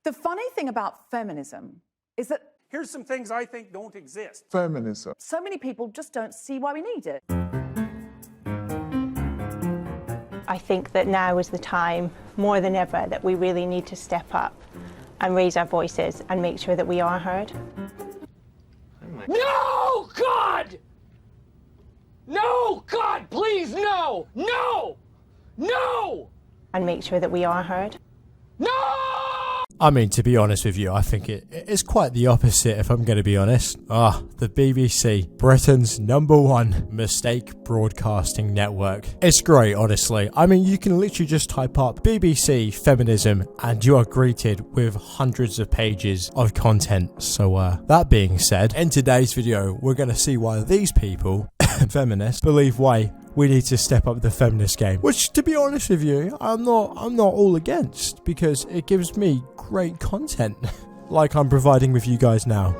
The funny thing about feminism is that here's some things I think don't exist. Feminism. so many people just don't see why we need it. I think that now is the time, more than ever, that we really need to step up and raise our voices and make sure that we are heard. No, God! No, God, please, no! No! No! And make sure that we are heard. No! I mean, to be honest with you, I think it's quite the opposite, if I'm going to be honest. The BBC, Britain's #1 mistake broadcasting network. It's great, honestly. I mean, you can literally just type up BBC feminism and you are greeted with hundreds of pages of content. So that being said, in today's video, we're going to see why these people, feminists, believe why we need to step up the feminist game, which, to be honest with you, I'm not all against, because it gives me great content like I'm providing with you guys now.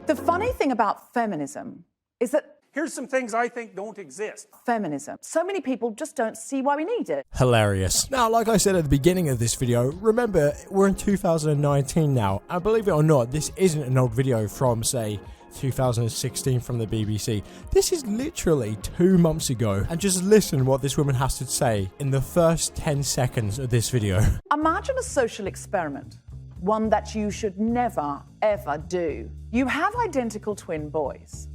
The funny thing about feminism is that Here's some things I think don't exist. feminism, so many people just don't see why we need it. Hilarious. Now, like I said at the beginning of this video, remember, we're in 2019 now, and believe it or not, this isn't an old video from, say, 2016 from the BBC. This is literally 2 months ago, and just listen what this woman has to say in the first 10 seconds of this video. Imagine a social experiment, one that you should never, ever do. You have identical twin boys,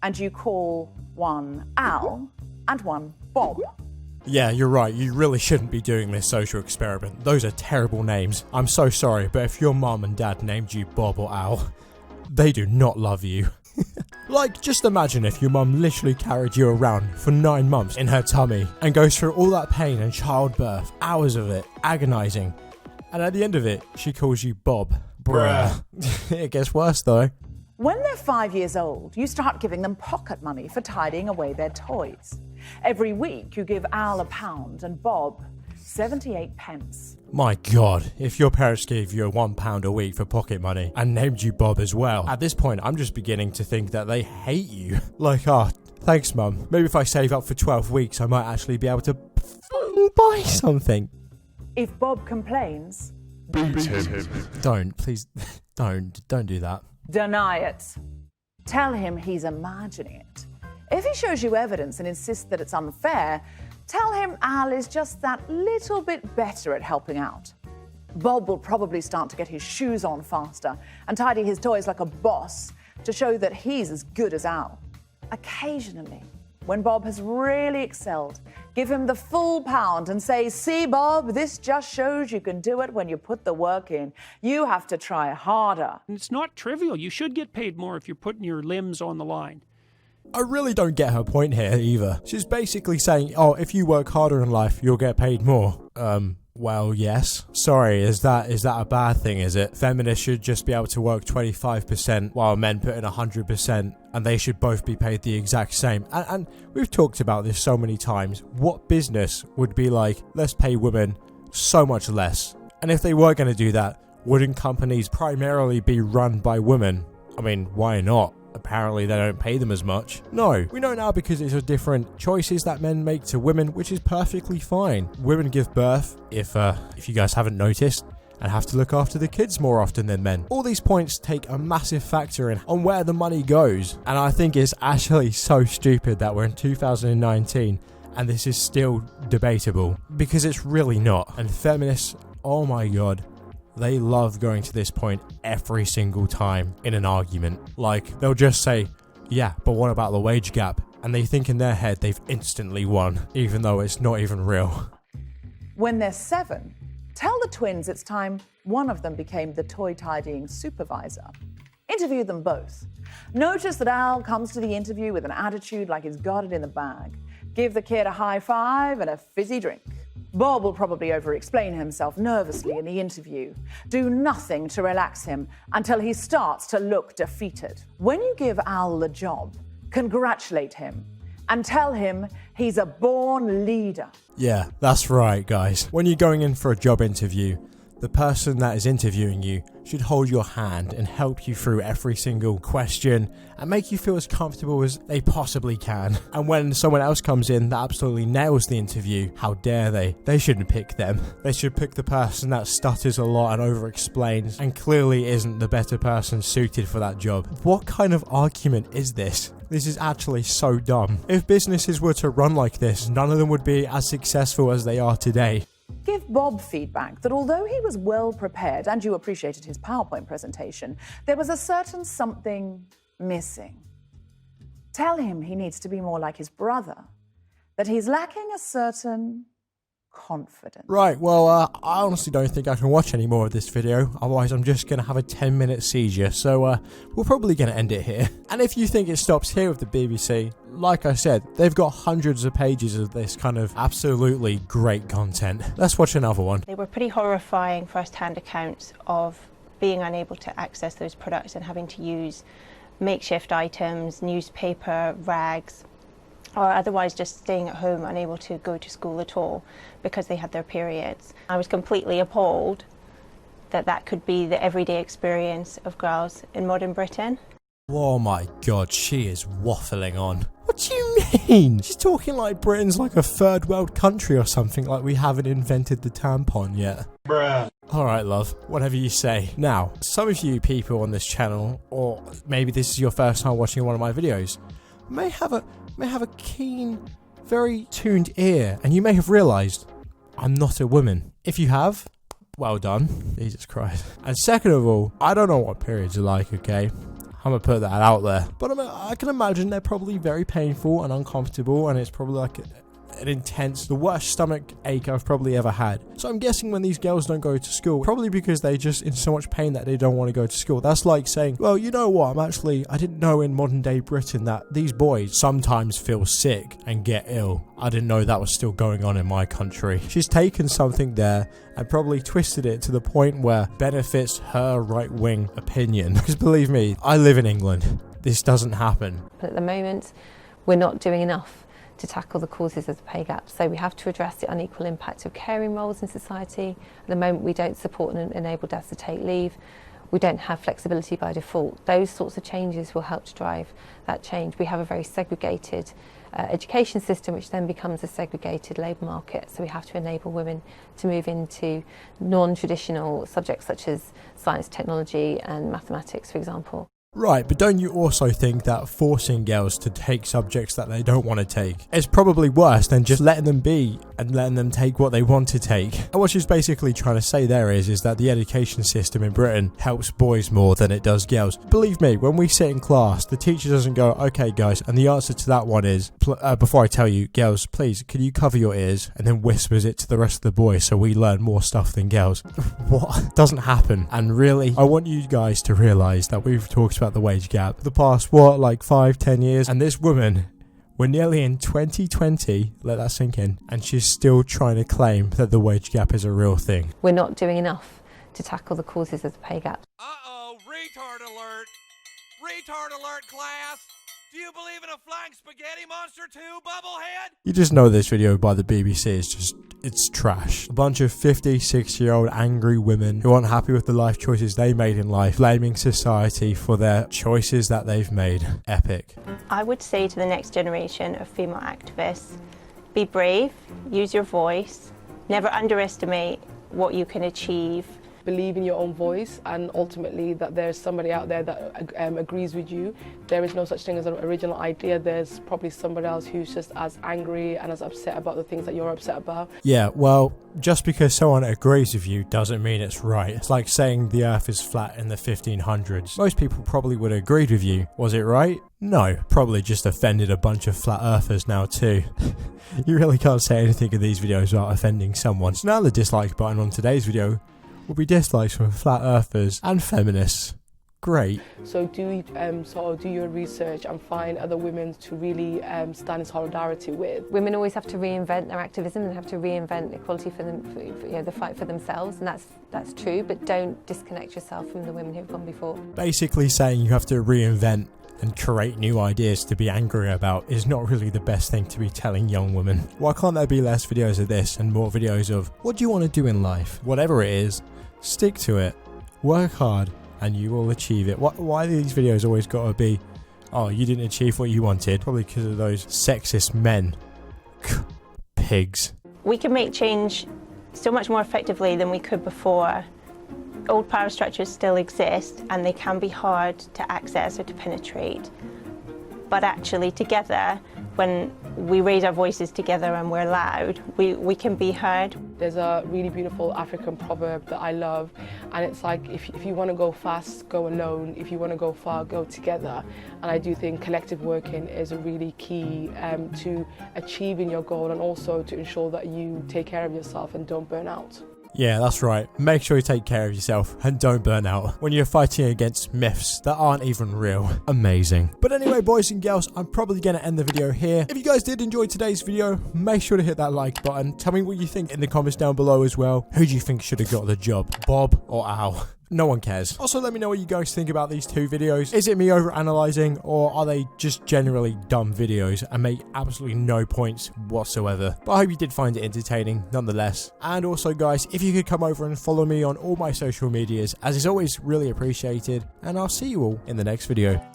and you call one Al and one Bob. Yeah, you're right, you really shouldn't be doing this social experiment. Those are terrible names. I'm so sorry, but if your mum and dad named you Bob or Al, they do not love you. Like, just imagine if your mum literally carried you around for 9 months in her tummy and goes through all that pain and childbirth, hours of it, agonizing, and at the end of it, she calls you Bob. Bruh. It gets worse though. When they're 5 years old, you start giving them pocket money for tidying away their toys. Every week, you give Al £1 and Bob 78 pence. My God, if your parents gave you £1 a week for pocket money and named you Bob as well, at this point I'm just beginning to think that they hate you. Like, thanks mum. Maybe if I save up for 12 weeks I might actually be able to buy something. If Bob complains, Beat him. Don't, please, don't do that. deny it. Tell him he's imagining it. If he shows you evidence and insists that it's unfair, tell him Al is just that little bit better at helping out. Bob will probably start to get his shoes on faster and tidy his toys like a boss to show that he's as good as Al. Occasionally, when Bob has really excelled, give him the full £1 and say, "See, Bob, this just shows you can do it when you put the work in. You have to try harder." It's not trivial. You should get paid more if you're putting your limbs on the line. I really don't get her point here either. She's basically saying, oh, if you work harder in life, you'll get paid more. Well, yes. Sorry, is that a bad thing, is it? Feminists should just be able to work 25% while men put in 100%, and they should both be paid the exact same. And we've talked about this so many times. What business would be like, let's pay women so much less? And if they were going to do that, wouldn't companies primarily be run by women? I mean, why not? Apparently they don't pay them as much. No, we know now because it's a different choices that men make to women, which is perfectly fine. Women give birth, if you guys haven't noticed, and have to look after the kids more often than men. All these points take a massive factor in on where the money goes. And I think it's actually so stupid that we're in 2019 and this is still debatable, because it's really not. And feminists, oh my God, they love going to this point every single time in an argument. Like, they'll just say, yeah, but what about the wage gap? And they think in their head they've instantly won, even though it's not even real. When they're 7, tell the twins it's time one of them became the toy tidying supervisor. Interview them both. Notice that Al comes to the interview with an attitude like he's got it in the bag. Give the kid a high five and a fizzy drink. Bob will probably over-explain himself nervously in the interview. Do nothing to relax him until he starts to look defeated. When you give Al the job, congratulate him and tell him he's a born leader. Yeah, that's right, guys. When you're going in for a job interview, The person that is interviewing you should hold your hand and help you through every single question and make you feel as comfortable as they possibly can. And when someone else comes in that absolutely nails the interview, how dare they? They shouldn't pick them. They should pick the person that stutters a lot and over-explains and clearly isn't the better person suited for that job. What kind of argument is this? This is actually so dumb. If businesses were to run like this, none of them would be as successful as they are today. Give Bob feedback that although he was well prepared and you appreciated his PowerPoint presentation, there was a certain something missing. Tell him he needs to be more like his brother, that he's lacking a certain confidence. Right, well, I honestly don't think I can watch any more of this video, otherwise I'm just going to have a 10-minute seizure, so we're probably going to end it here. And if you think it stops here with the BBC, like I said, they've got hundreds of pages of this kind of absolutely great content. Let's watch another one. They were pretty horrifying first-hand accounts of being unable to access those products and having to use makeshift items, newspaper, rags, or otherwise just staying at home unable to go to school at all because they had their periods. I was completely appalled that that could be the everyday experience of girls in modern Britain. Oh my god, she is waffling on. What do you mean? She's talking like Britain's like a third world country or something, like we haven't invented the tampon yet. Bruh. Alright love, whatever you say. Now, some of you people on this channel, or maybe this is your first time watching one of my videos, may have a keen, very tuned ear, and you may have realised I'm not a woman. If you have, well done. Jesus Christ. And second of all, I don't know what periods are like, okay? I'm gonna put that out there. But I can imagine they're probably very painful and uncomfortable, and it's probably like an intense, the worst stomach ache I've probably ever had. So I'm guessing when these girls don't go to school, probably because they're just in so much pain that they don't want to go to school. That's like saying, well, you know what, I didn't know in modern day Britain that these boys sometimes feel sick and get ill. I didn't know that was still going on in my country. She's taken something there and probably twisted it to the point where it benefits her right-wing opinion. Because believe me, I live in England. This doesn't happen. But at the moment, we're not doing enough to tackle the causes of the pay gap. So we have to address the unequal impact of caring roles in society. At the moment, we don't support and enable dads to take leave. We don't have flexibility by default. Those sorts of changes will help to drive that change. We have a very segregated education system, which then becomes a segregated labour market. So we have to enable women to move into non-traditional subjects such as science, technology and mathematics, for example. Right, but don't you also think that forcing girls to take subjects that they don't want to take is probably worse than just letting them be and letting them take what they want to take? And what she's basically trying to say there is that the education system in Britain helps boys more than it does girls. Believe me, when we sit in class, the teacher doesn't go, okay guys, and the answer to that one is, before I tell you, girls, please, can you cover your ears? And then whispers it to the rest of the boys so we learn more stuff than girls. What? Doesn't happen. And really, I want you guys to realise that we've talked about the wage gap the past, like 5-10 years, and this woman, we're nearly in 2020, let that sink in, and she's still trying to claim that the wage gap is a real thing. We're not doing enough to tackle the causes of the pay gap. Uh-oh, retard alert! Retard alert, class! Do you believe in a flying spaghetti monster too, bubblehead? You just know this video by the BBC it's trash. A bunch of 56-year-old angry women who aren't happy with the life choices they made in life, blaming society for their choices that they've made. Epic. I would say to the next generation of female activists, be brave, use your voice, never underestimate what you can achieve. Believe in your own voice, and ultimately that there's somebody out there that agrees with you. There is no such thing as an original idea. There's probably somebody else who's just as angry and as upset about the things that you're upset about. Yeah, well, just because someone agrees with you doesn't mean it's right. It's like saying the earth is flat in the 1500s. Most people probably would have agreed with you. Was it right? No, probably just offended a bunch of flat earthers now too. You really can't say anything in these videos without offending someone. So now the dislike button on today's video will be dislikes from flat earthers and feminists. Great. So do sort of do your research and find other women to really stand in solidarity with. Women always have to reinvent their activism and have to reinvent equality for them, the fight for themselves, and that's true. But don't disconnect yourself from the women who've gone before. Basically, saying you have to reinvent and create new ideas to be angry about is not really the best thing to be telling young women. Why can't there be less videos of this and more videos of what do you want to do in life? Whatever it is, Stick to it. Work hard and you will achieve it. Why do these videos always gotta be, oh, you didn't achieve what you wanted? Probably because of those sexist men. Pigs. We can make change so much more effectively than we could before. Old power structures still exist and they can be hard to access or to penetrate. But actually together, when we raise our voices together and we're loud, we can be heard. There's a really beautiful African proverb that I love, and it's like, if you want to go fast, go alone. If you want to go far, go together. And I do think collective working is a really key to achieving your goal, and also to ensure that you take care of yourself and don't burn out. Yeah, that's right. Make sure you take care of yourself and don't burn out when you're fighting against myths that aren't even real. Amazing. But anyway, boys and girls, I'm probably going to end the video here. If you guys did enjoy today's video, make sure to hit that like button. Tell me what you think in the comments down below as well. Who do you think should have got the job? Bob or Al? No one cares. Also, let me know what you guys think about these two videos. Is it me overanalyzing, or are they just generally dumb videos and make absolutely no points whatsoever? But I hope you did find it entertaining nonetheless. And also, guys, if you could come over and follow me on all my social medias, as is always really appreciated. And I'll see you all in the next video.